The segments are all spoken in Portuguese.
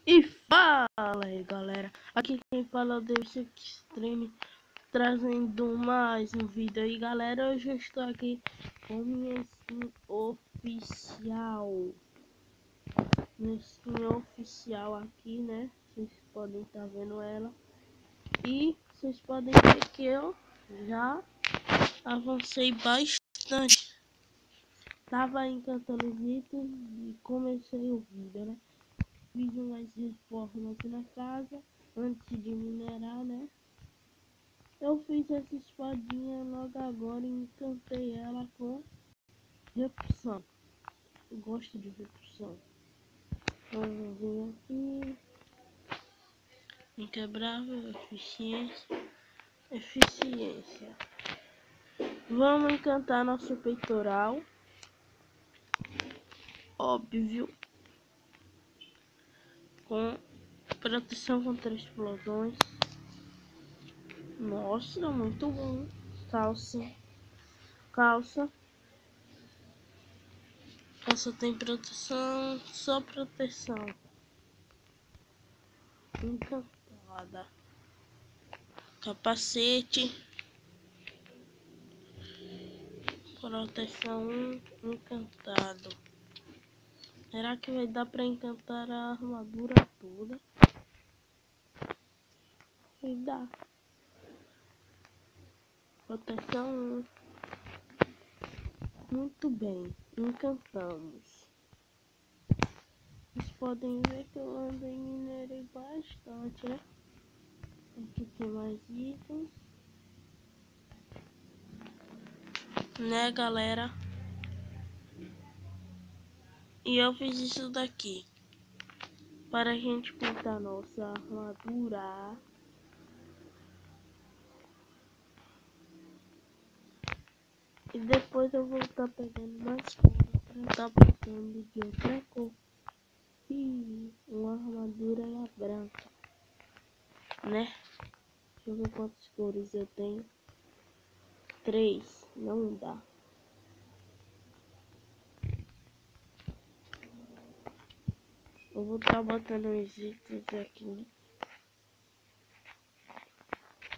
E fala aí, galera, aqui quem fala é o David Extreme, trazendo mais um vídeo aí, galera. Hoje eu estou aqui com minha skin oficial, aqui, né? Vocês podem estar vendo ela. E vocês podem ver que eu já avancei bastante. Tava encantando os itens e comecei o vídeo, né? Fiz umas reformas na casa antes de minerar, né? Eu fiz essa espadinha logo agora e encantei ela com repulsão. Eu gosto de repulsão. Vamos ver aqui. Inquebrável, eficiência. Vamos encantar nosso peitoral. Óbvio. Com proteção contra explosões. Nossa, muito bom. Calça tem proteção, só proteção. Encantada. Capacete. Proteção 1, encantado. Será que vai dar pra encantar a armadura toda? Vai dar. Proteção 1. Muito bem, encantamos. Vocês podem ver que eu ando e minerei bastante, né? Aqui tem mais itens, né, galera? E eu fiz isso daqui para a gente pintar nossa armadura. E depois eu vou estar pegando mais cores para estar botando de outra cor. E uma armadura branca, né? Deixa eu ver quantas cores eu tenho. 3, não dá. Eu vou estar botando os itens aqui.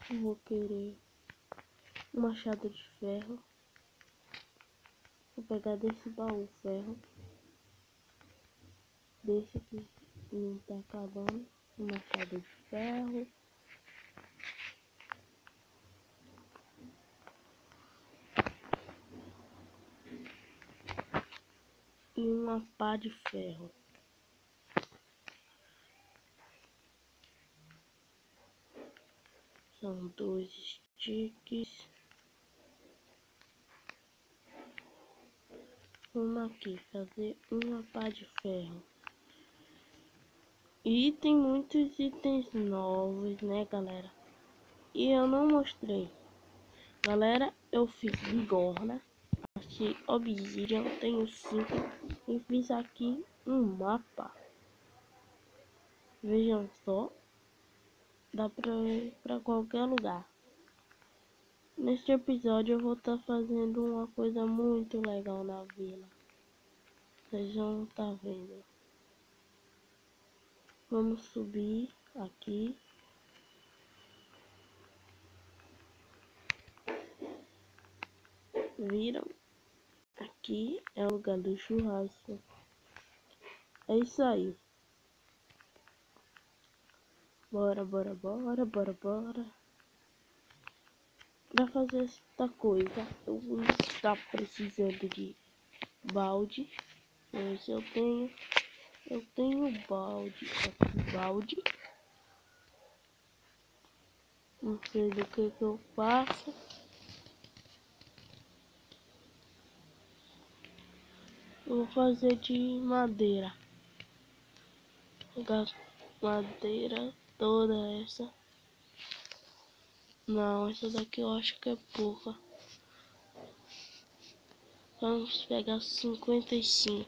Eu vou querer um machado de ferro. Vou pegar desse baú ferro. Desse aqui não tá acabando. Um machado de ferro. E uma pá de ferro. São 2 sticks. Vamos aqui fazer uma pá de ferro. E tem muitos itens novos, né, galera? E eu não mostrei. Galera, eu fiz bigorna. Achei obsidian, tenho 5. E fiz aqui um mapa. Vejam só. Dá pra ir pra qualquer lugar. Neste episódio eu vou estar fazendo uma coisa muito legal na vila. Vocês vão estar vendo. Vamos subir aqui. Viram? Aqui é o lugar do churrasco. É isso aí. Bora. Pra fazer esta coisa, eu vou estar precisando de balde. Se eu tenho. Eu tenho balde. Aqui, balde. Não sei do que eu faço. Eu vou fazer de madeira. Pegar madeira toda essa. Não, essa daqui eu acho que é pouca. Vamos pegar 55.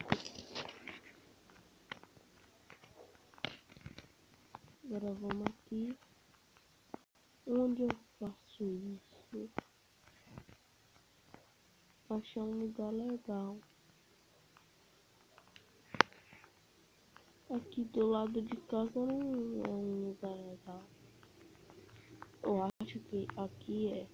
Agora vamos aqui. Onde eu faço isso? Achar um lugar legal. Aqui do lado de casa não é um lugar legal. Eu acho que aqui é.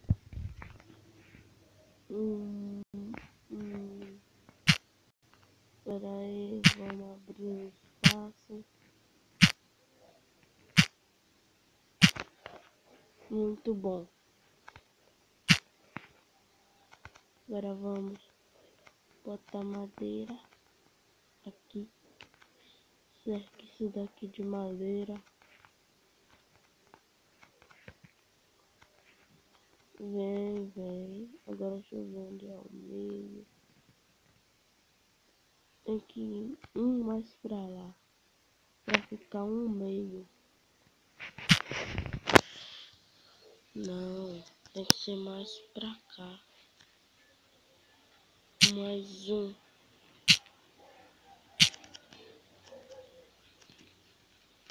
Pera aí, vamos abrir um espaço. Muito bom. Agora vamos botar madeira aqui. Cerca isso daqui de madeira. Vem. Agora deixa eu ver onde é o meio. Tem que ir um mais pra lá. Pra ficar um meio. Não, tem que ser mais pra cá. Mais um.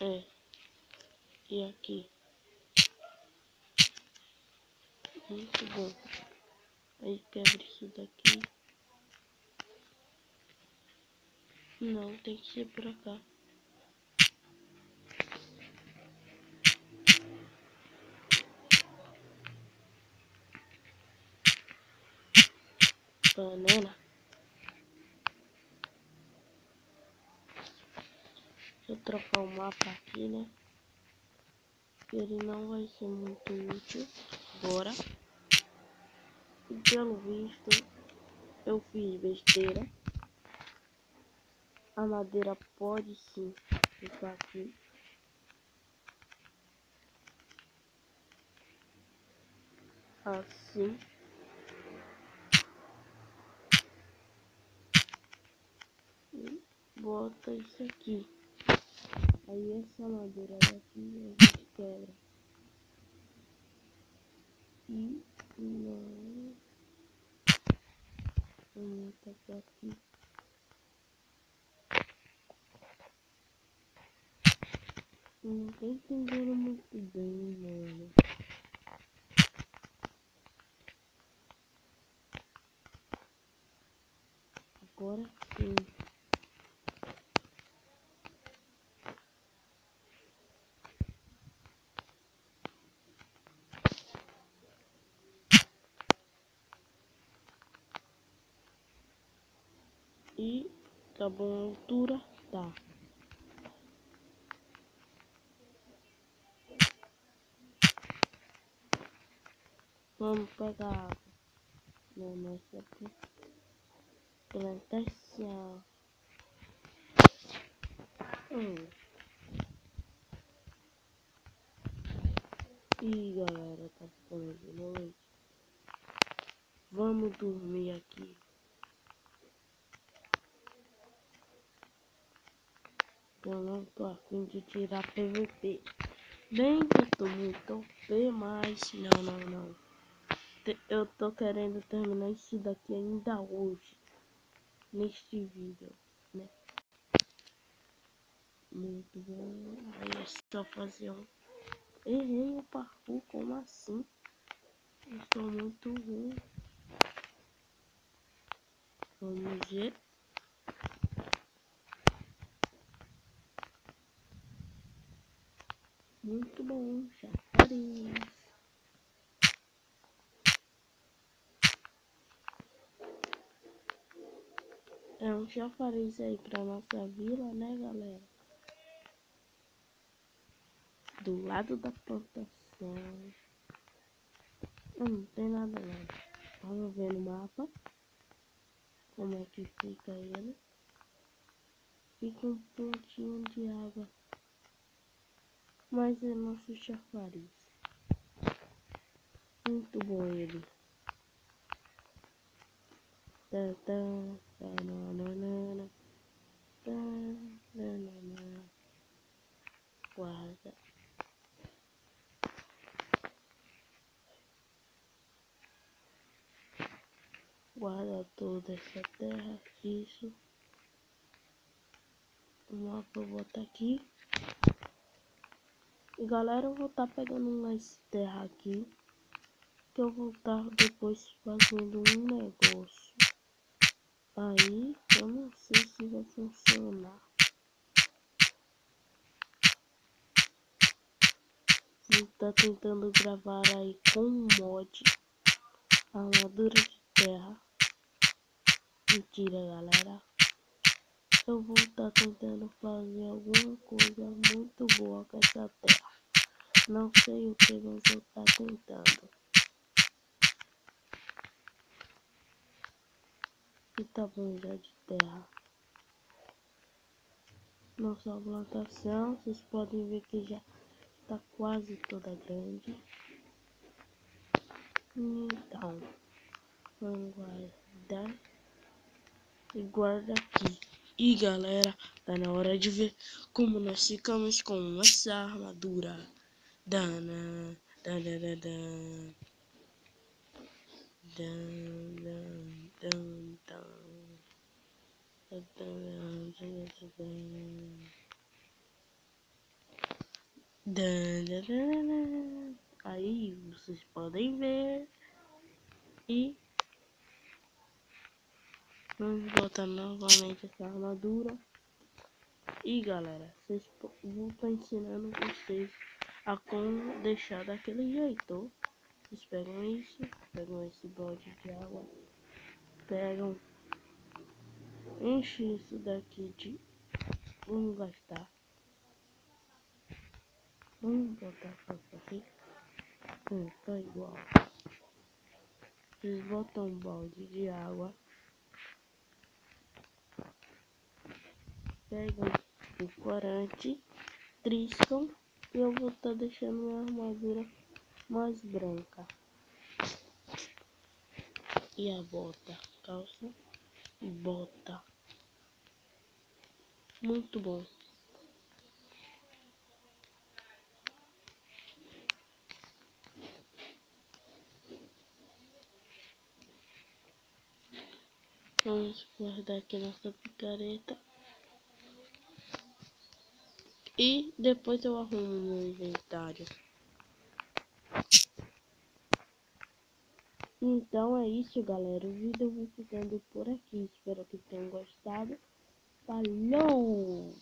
É. E aqui. Muito bom. Aí quebra isso daqui. Não, tem que ser pra cá. Banana. Deixa eu trocar o mapa aqui, né? Ele não vai ser muito útil agora. E pelo visto, eu fiz besteira. A madeira pode sim ficar aqui. Assim. E bota isso aqui. Aí essa madeira daqui a gente quebra. E não. Vamos tacar aqui. Não tô entendendo muito bem, mano. Agora sim. E tá bom a altura? Tá. Vamos pegar água. Não, nessa aqui. Plantação. Ih, galera, tá ficando de noite. Vamos dormir aqui. Eu não tô a fim de tirar PVP. Bem que eu tô muito OP, mas não. Eu tô querendo terminar isso daqui ainda hoje. Neste vídeo, né? Muito bom. Aí é só fazer um... Errei o parkour, como assim? Eu estou muito ruim. Vamos ver. Muito bom, chafariz. É um chafariz aí pra nossa vila, né, galera? Do lado da plantação. Não tem nada não. Vamos ver no mapa como é que fica ele. Fica um pontinho de água. Mas é nosso chafariz. Muito bom ele. Guarda. Guarda toda essa terra. Isso. O mapa eu vou botar aqui. E galera, eu vou estar pegando mais terra aqui. Que eu vou estar depois fazendo um negócio. Aí eu não sei se vai funcionar. Tá tentando gravar aí com mod armadura de terra. Mentira, galera. Eu vou estar tentando fazer alguma coisa muito boa com essa terra. Não sei o que, mas eu tá tentando. E tá bom já de terra. Nossa plantação, vocês podem ver que já tá quase toda grande. Então, vamos guardar e guarda aqui. E galera, tá na hora de ver como nós ficamos com essa armadura. Dana, dana, dana, dana, dana, dana, dana. Aí vocês podem ver. E vamos botar novamente essa armadura. E galera, vou estar ensinando vocês a como deixar daquele jeito. Vocês pegam isso, pegam esse balde de água, pegam, enche isso daqui de, vamos gastar, vamos botar isso aqui, tá igual. Vocês botam um balde de água, pegam o corante, triscam e eu vou estar deixando minha armadura mais branca. E a bota, calça e bota. Muito bom. Vamos guardar aqui nossa picareta. E depois eu arrumo meu inventário. Então é isso, galera. O vídeo eu vou ficando por aqui. Espero que tenham gostado. Falou!